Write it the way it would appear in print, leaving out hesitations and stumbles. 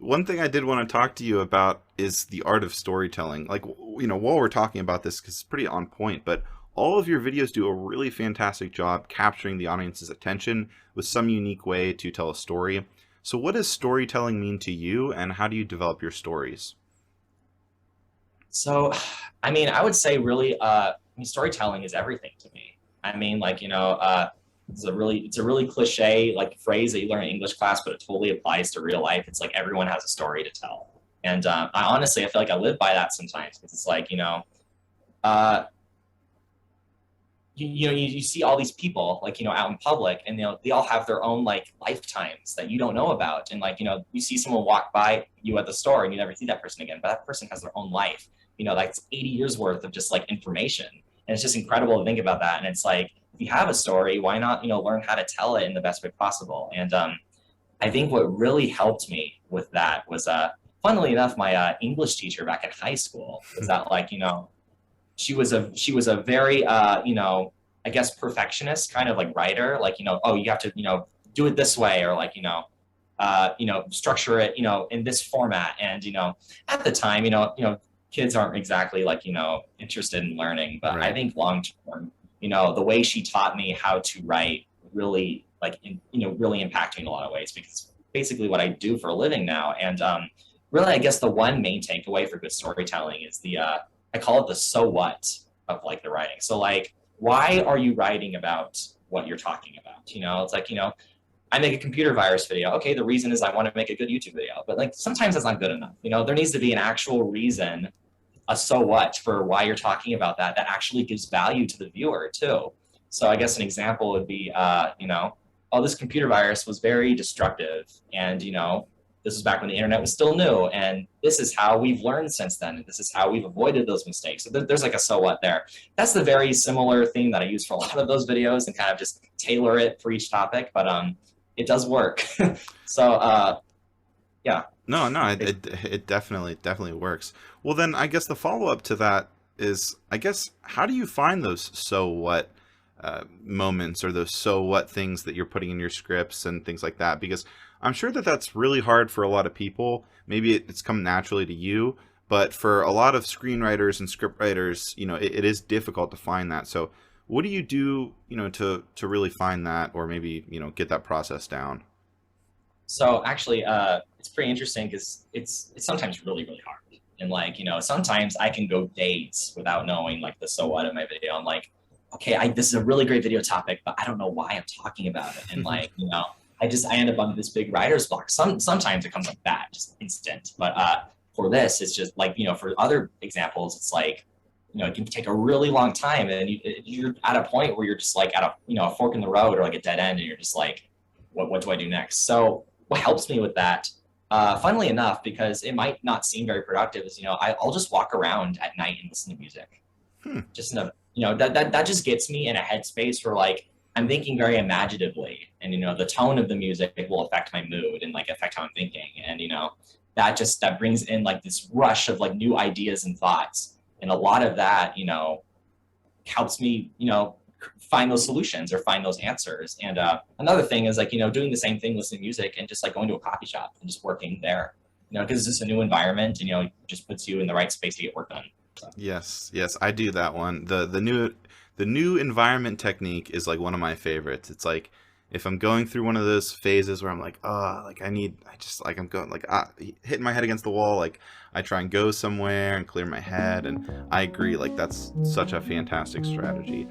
one thing I did want to talk to you about is the art of storytelling. Like, while we're talking about this, because it's pretty on point, but all of your videos do a really fantastic job capturing the audience's attention with some unique way to tell a story. So what does storytelling mean to you, and how do you develop your stories? So, I mean, I would say really, storytelling is everything to me. I mean, it's a really cliche like phrase that you learn in English class, but it totally applies to real life. It's like everyone has a story to tell, and I feel like I live by that sometimes because it's like uh, you see all these people like out in public, and they all have their own like lifetimes that you don't know about, and you see someone walk by you at the store and you never see that person again, but that person has their own life, that's 80 years worth of just like information, and it's just incredible to think about that. And it's like, if you have a story, why not learn how to tell it in the best way possible? And I think what really helped me with that was funnily enough, my English teacher back in high school was that like she was a very I guess perfectionist kind of like writer, like oh, you have to do it this way, or like structure it in this format. And at the time, kids aren't exactly like interested in learning, but I Right. think long term, the way she taught me how to write really really impacted me in a lot of ways, because basically what I do for a living now. And really, I guess the one main takeaway for good storytelling is the I call it the so what of like the writing. So like, why are you writing about what you're talking about? It's like, I make a computer virus video. Okay, the reason is I want to make a good YouTube video. But like sometimes that's not good enough. There needs to be an actual reason, a so what for why you're talking about that actually gives value to the viewer too. So I guess an example would be, oh, this computer virus was very destructive, and this was back when the internet was still new, and this is how we've learned since then, and this is how we've avoided those mistakes. So there's like a so what there. That's the very similar thing that I use for a lot of those videos, and kind of just tailor it for each topic. But it does work. So yeah. No, no, it definitely works. Well, then I guess the follow up to that is, I guess, how do you find those so what moments, or those so what things that you're putting in your scripts and things like that? Because I'm sure that that's really hard for a lot of people. Maybe it's come naturally to you, but for a lot of screenwriters and script writers, it is difficult to find that. So what do you do, to really find that, or maybe, get that process down? So actually, it's pretty interesting because it's sometimes really really hard. And like sometimes I can go days without knowing like the so what of my video. I'm like, okay, this is a really great video topic, but I don't know why I'm talking about it. And like I end up on this big writer's block. Sometimes it comes like that, just instant. But for this, it's just like for other examples, it's like it can take a really long time, and you're at a point where you're just like at a fork in the road, or like a dead end, and you're just like, what do I do next? So what helps me with that, funnily enough, because it might not seem very productive, is I'll just walk around at night and listen to music. Hmm. Just in a that just gets me in a headspace where like I'm thinking very imaginatively, and the tone of the music will affect my mood and like affect how I'm thinking. And that brings in like this rush of like new ideas and thoughts, and a lot of that helps me find those solutions or find those answers. And another thing is like doing the same thing, listening to music, and just like going to a coffee shop and just working there, because it's just a new environment, and it just puts you in the right space to get work done. So. Yes, yes, I do that one. The new environment technique is like one of my favorites. It's like, if I'm going through one of those phases where I'm like, oh, like I just like I'm going like hitting my head against the wall, like I try and go somewhere and clear my head. And I agree, like that's such a fantastic strategy.